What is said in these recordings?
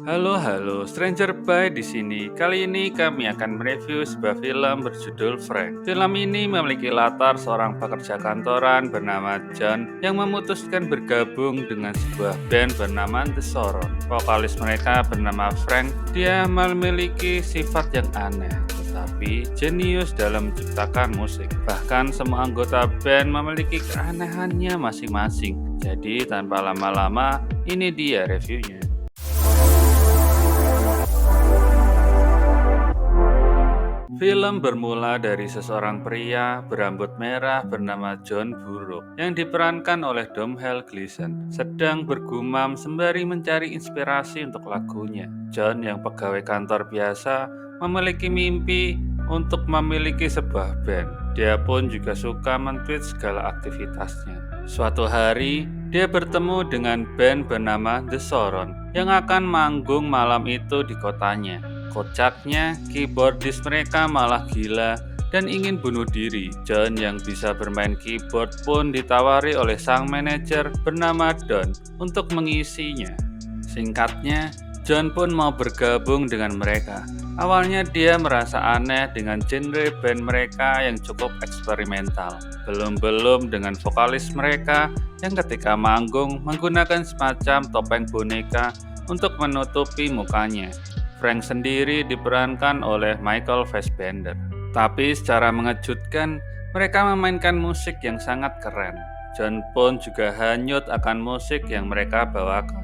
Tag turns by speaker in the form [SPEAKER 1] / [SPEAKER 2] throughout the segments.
[SPEAKER 1] Halo, halo, Stranger by di sini. Kali ini kami akan mereview sebuah film berjudul Frank. Film ini memiliki latar seorang pekerja kantoran bernama John yang memutuskan bergabung dengan sebuah band bernama The Soron. Vokalis mereka bernama Frank. Dia memiliki sifat yang aneh, tetapi jenius dalam menciptakan musik. Bahkan semua anggota band memiliki keanehannya masing-masing. Jadi tanpa lama-lama, ini dia reviewnya. Film bermula dari seseorang pria berambut merah bernama John Burroughs yang diperankan oleh Domhnall Gleeson sedang bergumam sembari mencari inspirasi untuk lagunya. John yang pegawai kantor biasa memiliki mimpi untuk memiliki sebuah band. Dia pun juga suka men-tweet segala aktivitasnya. Suatu hari, dia bertemu dengan band bernama The Soron yang akan manggung malam itu di kotanya. Kocaknya, keyboardis mereka malah gila dan ingin bunuh diri. John yang bisa bermain keyboard pun ditawari oleh sang manajer bernama Don untuk mengisinya. Singkatnya, John pun mau bergabung dengan mereka. Awalnya dia merasa aneh dengan genre band mereka yang cukup eksperimental. Belum-belum dengan vokalis mereka yang ketika manggung menggunakan semacam topeng boneka untuk menutupi mukanya. Frank sendiri diperankan oleh Michael Fassbender. Tapi secara mengejutkan, mereka memainkan musik yang sangat keren. John pun juga hanyut akan musik yang mereka bawakan.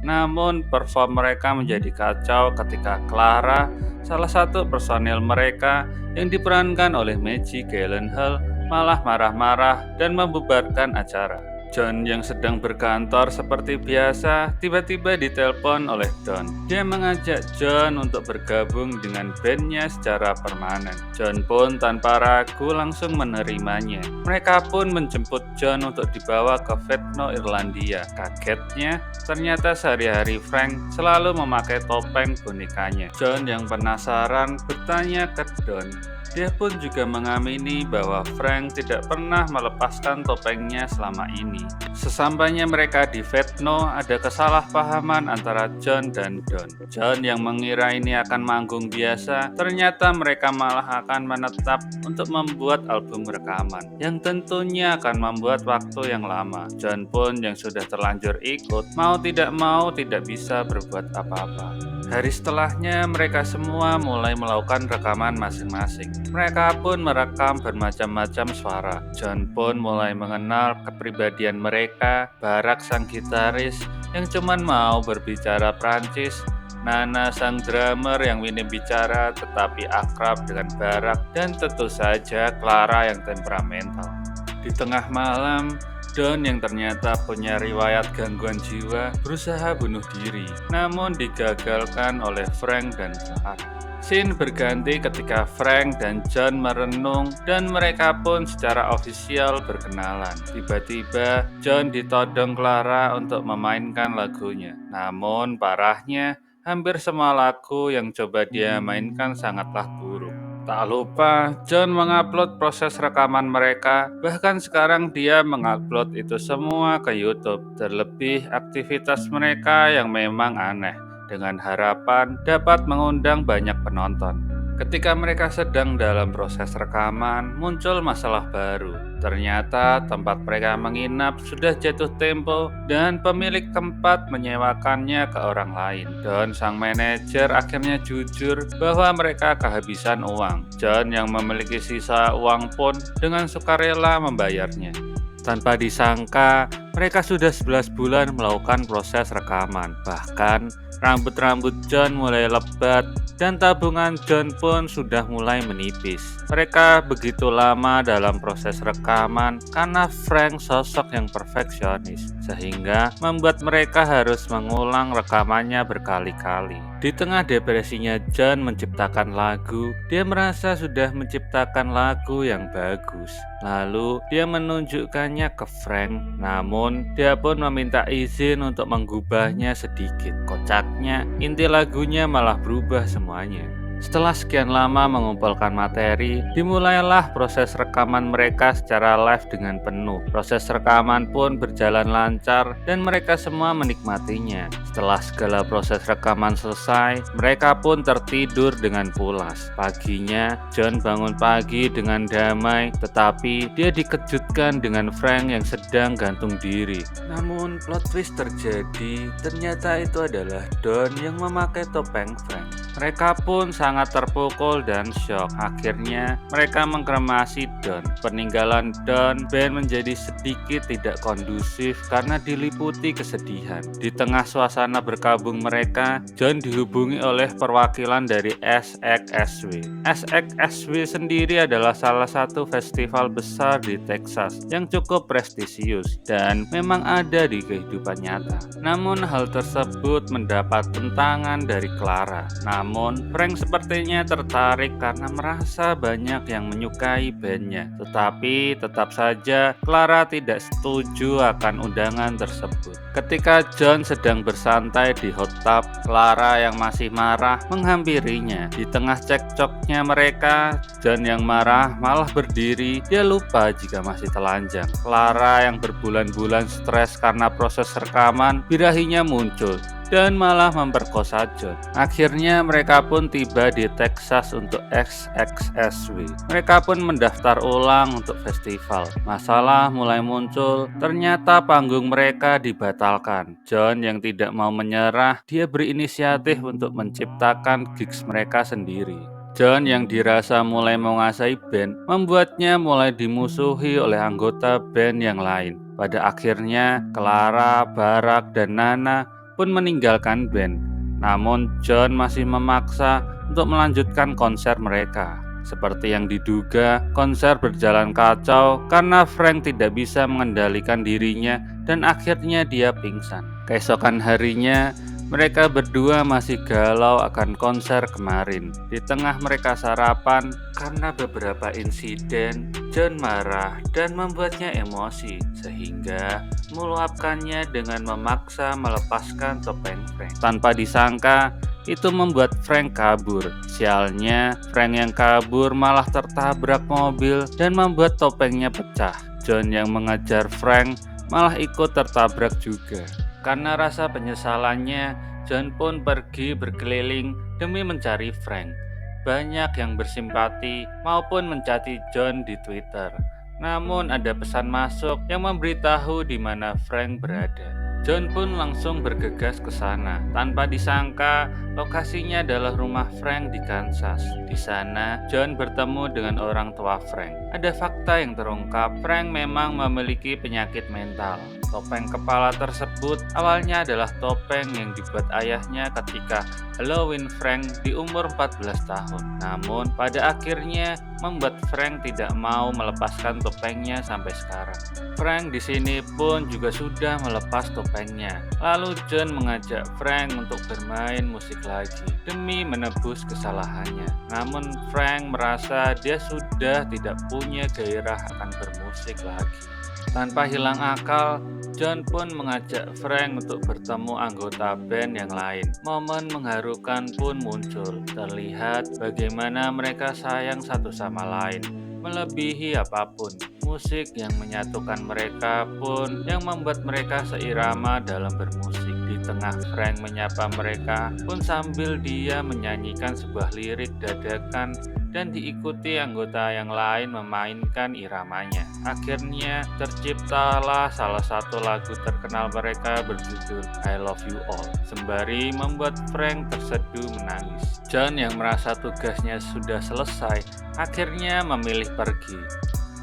[SPEAKER 1] Namun perform mereka menjadi kacau ketika Clara, salah satu personil mereka yang diperankan oleh Maggie Gyllenhaal, malah marah-marah dan membubarkan acara. John yang sedang berkantor seperti biasa tiba-tiba ditelepon oleh Don. Dia mengajak John untuk bergabung dengan bandnya secara permanen. John pun tanpa ragu langsung menerimanya. Mereka pun menjemput John untuk dibawa ke Vetno, Irlandia. Kagetnya, ternyata sehari-hari Frank selalu memakai topeng bonekanya. John yang penasaran bertanya ke Don. Dia pun juga mengamini bahwa Frank tidak pernah melepaskan topengnya selama ini. Sesampainya mereka di Vetno, ada kesalahpahaman antara John dan Don. John yang mengira ini akan manggung biasa, ternyata mereka malah akan menetap untuk membuat album rekaman, yang tentunya akan membuat waktu yang lama. John pun yang sudah terlanjur ikut, mau tidak bisa berbuat apa-apa. Hari setelahnya, mereka semua mulai melakukan rekaman masing-masing. Mereka pun merekam bermacam-macam suara. John pun mulai mengenal kepribadian mereka. Barak sang gitaris yang cuman mau berbicara Prancis, Nana sang drummer yang minim bicara tetapi akrab dengan Barak, dan tentu saja Clara yang temperamental. Di tengah malam, Don yang ternyata punya riwayat gangguan jiwa berusaha bunuh diri, namun digagalkan oleh Frank dan Clara. Scene berganti ketika Frank dan John merenung dan mereka pun secara ofisial berkenalan. Tiba-tiba John ditodong Clara untuk memainkan lagunya. Namun parahnya, hampir semua lagu yang coba dia mainkan sangatlah buruk. Tak lupa, John mengupload proses rekaman mereka, bahkan sekarang dia mengupload itu semua ke YouTube. Terlebih aktivitas mereka yang memang aneh, dengan harapan dapat mengundang banyak penonton. Ketika mereka sedang dalam proses rekaman, muncul masalah baru. Ternyata tempat mereka menginap sudah jatuh tempo dan pemilik tempat menyewakannya ke orang lain. Don sang manajer akhirnya jujur bahwa mereka kehabisan uang. John yang memiliki sisa uang pun dengan sukarela membayarnya. Tanpa disangka, mereka sudah 11 bulan melakukan proses rekaman. Bahkan, rambut-rambut John mulai lebat dan tabungan John pun sudah mulai menipis. Mereka begitu lama dalam proses rekaman karena Frank sosok yang perfeksionis, sehingga membuat mereka harus mengulang rekamannya berkali-kali. Di tengah depresinya John menciptakan lagu, dia merasa sudah menciptakan lagu yang bagus. Lalu dia menunjukkannya ke Frank, namun dia pun meminta izin untuk menggubahnya sedikit. Kocaknya, inti lagunya malah berubah semuanya. Setelah sekian lama mengumpulkan materi, dimulailah proses rekaman mereka secara live dengan penuh. Proses rekaman pun berjalan lancar dan mereka semua menikmatinya. Setelah segala proses rekaman selesai, mereka pun tertidur dengan pulas. Paginya, John bangun pagi dengan damai, tetapi dia dikejutkan dengan Frank yang sedang gantung diri. Namun plot twist terjadi, ternyata itu adalah Don yang memakai topeng Frank. Mereka pun sangat terpukul dan syok. Akhirnya mereka mengkremasi Don. Peninggalan Don, Ben menjadi sedikit tidak kondusif karena diliputi kesedihan. Di tengah suasana berkabung mereka, John dihubungi oleh perwakilan dari SXSW. SXSW sendiri adalah salah satu festival besar di Texas yang cukup prestisius dan memang ada di kehidupan nyata. Namun hal tersebut mendapat tentangan dari Clara. Namun, Frank sepertinya tertarik karena merasa banyak yang menyukai bandnya. Tetapi tetap saja Clara tidak setuju akan undangan tersebut. Ketika John sedang bersantai di hot tub, Clara yang masih marah menghampirinya. Di tengah cekcoknya mereka, John yang marah malah berdiri. Dia lupa jika masih telanjang. Clara yang berbulan-bulan stres karena proses rekaman, birahinya muncul dan malah memperkosa John. Akhirnya mereka pun tiba di Texas untuk SXSW. Mereka pun mendaftar ulang untuk festival. Masalah mulai muncul, ternyata panggung mereka dibatalkan. John yang tidak mau menyerah, dia berinisiatif untuk menciptakan gigs mereka sendiri. John yang dirasa mulai menguasai band, membuatnya mulai dimusuhi oleh anggota band yang lain. Pada akhirnya, Clara, Barack, dan Nana pun meninggalkan band. Namun John masih memaksa untuk melanjutkan konser mereka. Seperti yang diduga, konser berjalan kacau karena Frank tidak bisa mengendalikan dirinya dan akhirnya dia pingsan. Keesokan harinya, mereka berdua masih galau akan konser kemarin. Di tengah mereka sarapan, karena beberapa insiden, John marah dan membuatnya emosi, sehingga meluapkannya dengan memaksa melepaskan topeng Frank. Tanpa disangka, itu membuat Frank kabur. Sialnya, Frank yang kabur malah tertabrak mobil dan membuat topengnya pecah. John yang mengejar Frank malah ikut tertabrak juga. Karena rasa penyesalannya, John pun pergi berkeliling demi mencari Frank. Banyak yang bersimpati maupun mencaci John di Twitter. Namun ada pesan masuk yang memberitahu di mana Frank berada. John pun langsung bergegas ke sana. Tanpa disangka, lokasinya adalah rumah Frank di Kansas. Di sana, John bertemu dengan orang tua Frank. Ada fakta yang terungkap, Frank memang memiliki penyakit mental. Topeng kepala tersebut awalnya adalah topeng yang dibuat ayahnya ketika Halloween Frank di umur 14 tahun. Namun, pada akhirnya membuat Frank tidak mau melepaskan topengnya sampai sekarang. Frank di sini pun juga sudah melepas topengnya. Lalu John mengajak Frank untuk bermain musik lagi demi menebus kesalahannya. Namun Frank merasa dia sudah tidak punya gairah akan bermusik lagi. Tanpa hilang akal, John pun mengajak Frank untuk bertemu anggota band yang lain. Momen mengharukan pun muncul. Terlihat bagaimana mereka sayang satu sama lain, melebihi apapun. Musik yang menyatukan mereka pun yang membuat mereka seirama dalam bermusik. Di tengah Frank menyapa mereka pun sambil dia menyanyikan sebuah lirik dadakan dan diikuti anggota yang lain memainkan iramanya. Akhirnya terciptalah salah satu lagu terkenal mereka berjudul I Love You All, sembari membuat Frank terseduh menangis. John yang merasa tugasnya sudah selesai, akhirnya memilih pergi.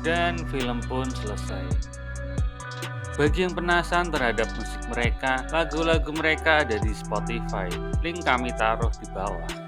[SPEAKER 1] Dan film pun selesai. Bagi yang penasaran terhadap musik mereka, lagu-lagu mereka ada di Spotify. Link kami taruh di bawah.